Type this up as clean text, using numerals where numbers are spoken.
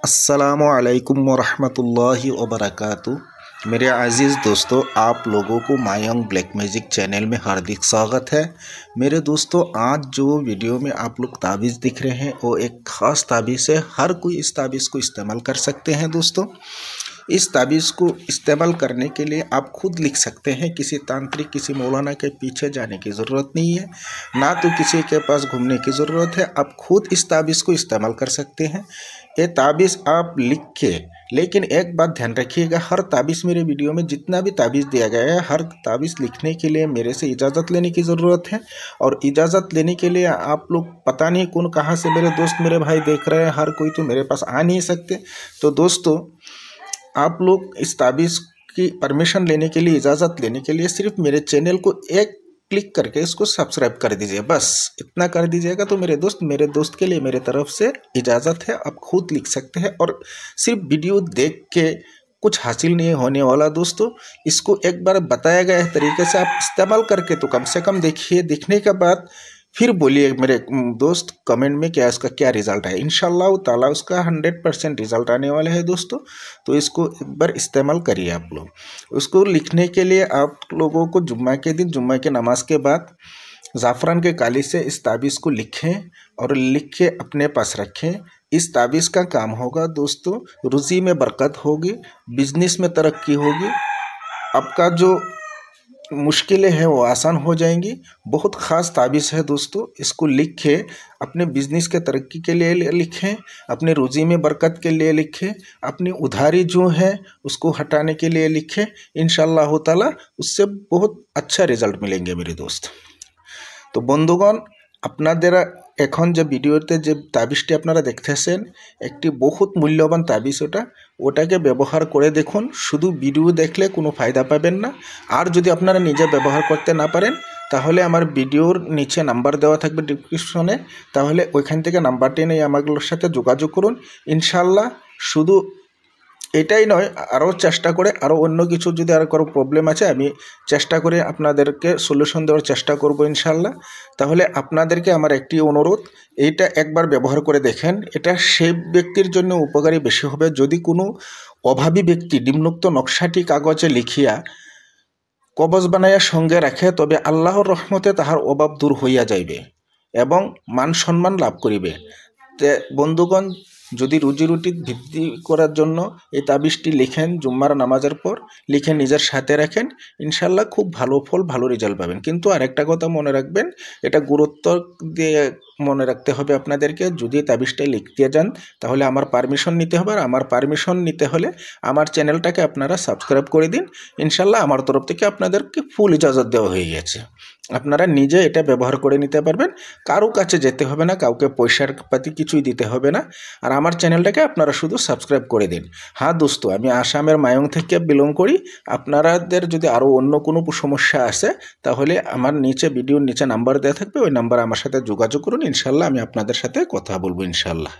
अस्सलामुअलैकुम वरहमतुल्लाहि वबरकातुहू। मेरे अज़ीज़ दोस्तों, आप लोगों को मायंग ब्लैक मैजिक चैनल में हार्दिक स्वागत है। मेरे दोस्तों, आज जो वीडियो में आप लोग ताबीज़ दिख रहे हैं वो एक ख़ास ताबीज़ है। हर कोई इस ताबीज़ को इस्तेमाल कर सकते हैं। दोस्तों, इस ताबीज़ को इस्तेमाल करने के लिए आप खुद लिख सकते हैं। किसी तांत्रिक, किसी मौलाना के पीछे जाने की ज़रूरत नहीं है, ना तो किसी के पास घूमने की ज़रूरत है। आप खुद इस ताबीज़ को इस्तेमाल कर सकते हैं। ये ताबीज़ आप लिख के, लेकिन एक बात ध्यान रखिएगा, हर ताबीज़ मेरे वीडियो में जितना भी ताबीज़ दिया गया है, हर ताबीज़ लिखने के लिए मेरे से इजाज़त लेने की ज़रूरत है। और इजाज़त लेने के लिए आप लोग पता नहीं कौन कहाँ से मेरे दोस्त, मेरे भाई देख रहे हैं, हर कोई तो मेरे पास आ नहीं सकते। तो दोस्तों, आप लोग इस ताबीज़ की परमिशन लेने के लिए, इजाज़त लेने के लिए सिर्फ मेरे चैनल को एक क्लिक करके इसको सब्सक्राइब कर दीजिए। बस इतना कर दीजिएगा तो मेरे दोस्त के लिए मेरे तरफ से इजाज़त है। आप खुद लिख सकते हैं और सिर्फ वीडियो देख के कुछ हासिल नहीं होने वाला। दोस्तों, इसको एक बार बताया गया है तरीके से आप इस्तेमाल करके तो कम से कम देखिए। देखने के बाद फिर बोलिए मेरे दोस्त कमेंट में क्या इसका क्या रिज़ल्ट है। इंशाल्लाह ताला उसका 100% रिज़ल्ट आने वाला है। दोस्तों, तो इसको एक बार इस्तेमाल करिए आप लोग। उसको लिखने के लिए आप लोगों को जुम्मा के दिन, जुम्मा के नमाज के बाद ज़ाफ़रान के काली से इस ताबीज़ को लिखें और लिख के अपने पास रखें। इस ताबीज़ का काम होगा दोस्तों, रुज़ी में बरकत होगी, बिजनेस में तरक्की होगी, आपका जो मुश्किलें हैं वो आसान हो जाएंगी। बहुत ख़ास ताबीज़ है दोस्तों। इसको लिख के अपने बिजनेस के तरक्की के लिए लिखें, अपने रोज़ी में बरकत के लिए लिखें, अपनी उधारी जो है उसको हटाने के लिए लिखें। इंशाअल्लाह ताला उससे बहुत अच्छा रिज़ल्ट मिलेंगे मेरे दोस्त। तो बंधुगण, আপনাদেরা এখন যে ভিডিওতে যে তাবিজটি আপনারা দেখতেছেন, একটি বহুত মূল্যবান তাবিজ। ওটাকে ব্যবহার করে দেখুন। শুধু ভিডিও দেখলে কোনো ফায়দা পাবেন না। আর যদি আপনারা নিজে ব্যবহার করতে না পারেন, তাহলে আমার ভিডিওর নিচে নাম্বার দেওয়া থাকবে ডিসক্রিপশনে, তাহলে ওইখান থেকে নাম্বারটি নিয়ে আমাদের সাথে যোগাযোগ করুন। ইনশাআল্লাহ শুধু এটাই নয়, আরও চেষ্টা করে আরও অন্য কিছু যদি আর কারো প্রবলেম আছে আমি চেষ্টা করে আপনাদেরকে সলিউশন দেওয়ার চেষ্টা করব ইনশাআল্লাহ। তাহলে আপনাদেরকে আমার একটি অনুরোধ, এইটা একবার ব্যবহার করে দেখেন। এটা সেই ব্যক্তির জন্য উপকারী বেশি হবে যদি কোনো অভাবী ব্যক্তি নিম্নোক্ত নকশাটি কাগজে লিখিয়া কবজ বানাইয়া সঙ্গে রাখে, তবে আল্লাহর রহমতে তাহার অভাব দূর হইয়া যাইবে এবং মান সম্মান লাভ করিবে। তে বন্ধুগণ, যদি রুজি রুটি বৃদ্ধি করার জন্য এই তাবিজটি লিখেন, জুম্মার নামাজের পর লিখে নিজের সাথে রাখেন, ইনশাল্লাহ খুব ভালো ফল, ভালো রেজাল্ট পাবেন। কিন্তু আরেকটা কথা মনে রাখবেন, এটা গুরুত্ব দিয়ে মনে রাখতে হবে আপনাদেরকে। যদি তাবিজটা লিখতে যান তাহলে আমার পারমিশন নিতে হবে, আর আমার পারমিশন নিতে হলে আমার চ্যানেলটাকে আপনারা সাবস্ক্রাইব করে দিন। ইনশাল্লাহ আমার তরফ থেকে আপনাদেরকে ফুল ইজাজত দেওয়া হয়ে গেছে। আপনারা নিজে এটা ব্যবহার করে নিতে পারবেন। কারো কাছে যেতে হবে না, কাউকে পয়সার পাতি কিছুই দিতে হবে না। আর আমার চ্যানেলটাকে আপনারা শুধু সাবস্ক্রাইব করে দিন। হ্যাঁ দোস্ত, আমি আসামের মায়ং থেকে বিলং করি। আপনাদের যদি আরও অন্য কোনো সমস্যা আসে তাহলে আমার নিচে ভিডিওর নিচে নাম্বার দেওয়া থাকবে, ওই নাম্বারে আমার সাথে যোগাযোগ করুন। ইনশাল্লাহ আমি আপনাদের সাথে কথা বলবো ইনশাল্লাহ।